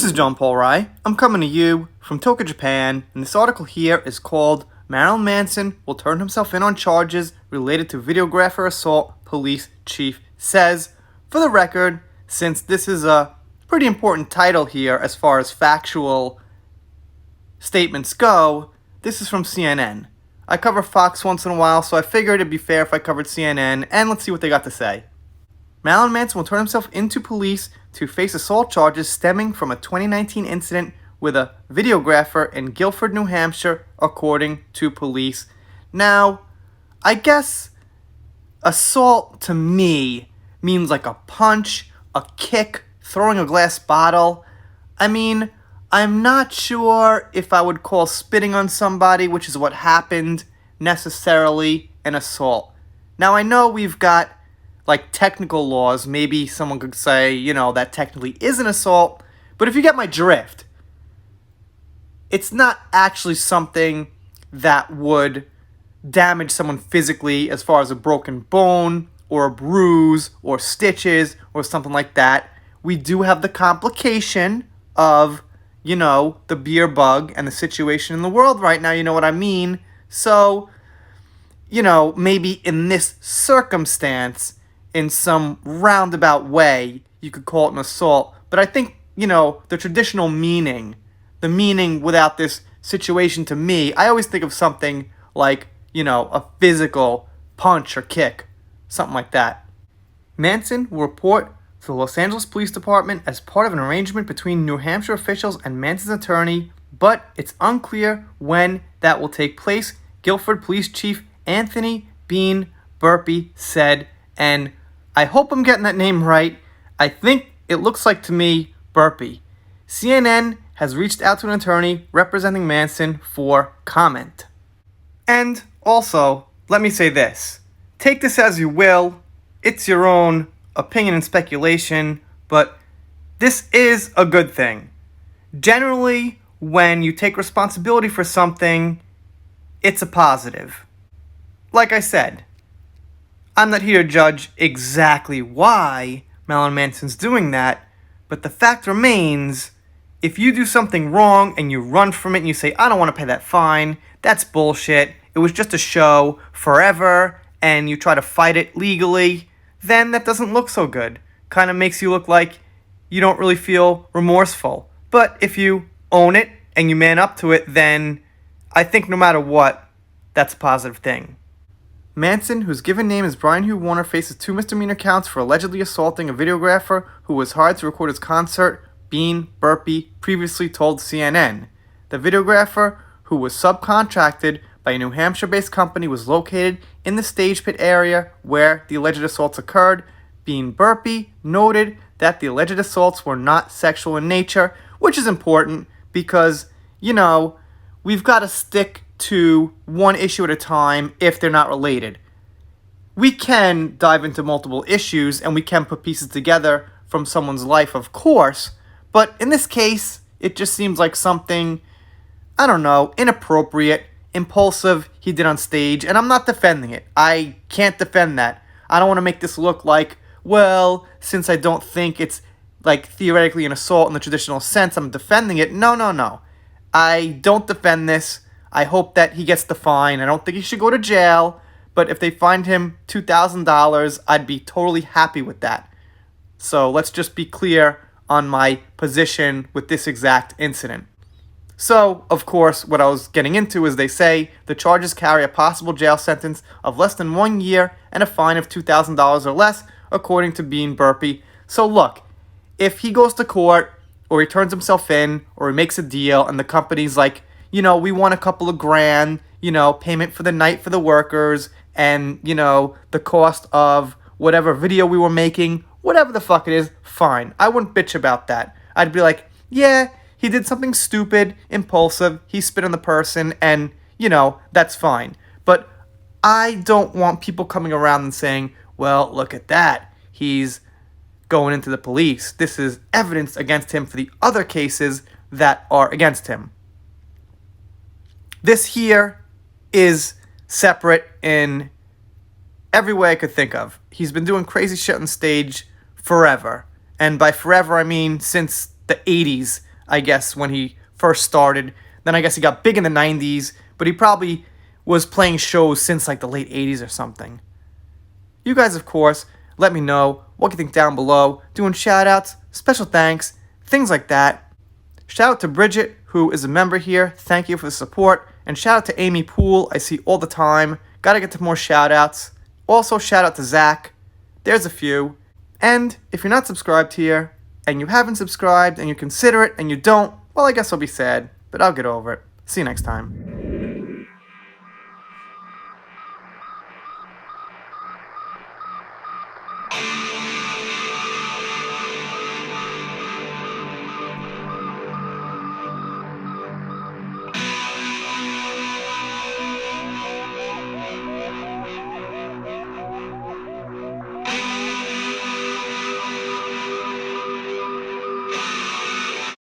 This is John Paul Rye. I'm coming to you from Tokyo, Japan, and this article here is called Marilyn Manson will turn himself in on charges related to videographer assault, police chief says. For the record, since this is a pretty important title here as far as factual statements go, this is from CNN. I cover Fox once in a while, so I figured it'd be fair if I covered CNN, and let's see what they got to say. Marilyn Manson will turn himself into police to face assault charges stemming from a 2019 incident with a videographer in Guilford, New Hampshire, according to police. Now, I guess assault to me means like a punch, a kick, throwing a glass bottle. I mean, I'm not sure if I would call spitting on somebody, which is what happened, necessarily an assault. Now, I know we've got like technical laws. Maybe someone could say, that technically is an assault, but if you get my drift, it's not actually something that would damage someone physically as far as a broken bone or a bruise or stitches or something like that. We do have the complication of, the beer bug and the situation in the world right now, you know what I mean? So, maybe in this circumstance, in some roundabout way, you could call it an assault. But I think, the traditional meaning, the meaning without this situation to me, I always think of something like, a physical punch or kick, something like that. Manson will report to the Los Angeles Police Department as part of an arrangement between New Hampshire officials and Manson's attorney, but it's unclear when that will take place, Guilford Police Chief Anthony Bean Burpee said, and I hope I'm getting that name right. I think it looks like to me Burpee. CNN has reached out to an attorney representing Manson for comment. And also, let me say this. Take this as you will. It's your own opinion and speculation, but this is a good thing. Generally, when you take responsibility for something, it's a positive. Like I said, I'm not here to judge exactly why Marilyn Manson's doing that, but the fact remains, if you do something wrong and you run from it and you say, I don't want to pay that fine, that's bullshit, it was just a show, forever, and you try to fight it legally, then that doesn't look so good. Kind of makes you look like you don't really feel remorseful. But if you own it and you man up to it, then I think no matter what, that's a positive thing. Manson, whose given name is Brian Hugh Warner, faces 2 misdemeanor counts for allegedly assaulting a videographer who was hired to record his concert, Bean Burpee previously told CNN. The videographer, who was subcontracted by a New Hampshire-based company, was located in the stage pit area where the alleged assaults occurred. Bean Burpee noted that the alleged assaults were not sexual in nature, which is important because, we've got to stick to one issue at a time if they're not related. We can dive into multiple issues and we can put pieces together from someone's life, of course, but in this case, it just seems like something, inappropriate, impulsive he did on stage, and I'm not defending it. I can't defend that. I don't want to make this look like, well, since I don't think it's like theoretically an assault in the traditional sense, I'm defending it. No. I don't defend this. I hope that he gets the fine. I don't think he should go to jail, but if they fined him $2,000, I'd be totally happy with that. So let's just be clear on my position with this exact incident. So, of course, what I was getting into is they say the charges carry a possible jail sentence of less than 1 year and a fine of $2,000 or less, according to Bean Burpee. So look, if he goes to court or he turns himself in or he makes a deal and the company's like, we want a couple of grand, payment for the night for the workers and, the cost of whatever video we were making, whatever the fuck it is, fine. I wouldn't bitch about that. I'd be like, yeah, he did something stupid, impulsive, he spit on the person, and, that's fine. But I don't want people coming around and saying, well, look at that. He's going into the police. This is evidence against him for the other cases that are against him. This here is separate in every way I could think of. He's been doing crazy shit on stage forever. And by forever, I mean since the 80s. I guess, when he first started. Then I guess he got big in the 90s, but he probably was playing shows since like the late 80s or something. You guys, of course, let me know what you think down below, doing shout-outs, special thanks, things like that. Shout out to Bridget, who is a member here. Thank you for the support. And shout out to Amy Poole, I see all the time. Gotta get to more shout-outs. Also, shout out to Zach. There's a few. And if you're not subscribed here, and you haven't subscribed, and you consider it, and you don't, well, I guess I'll be sad, but I'll get over it. See you next time.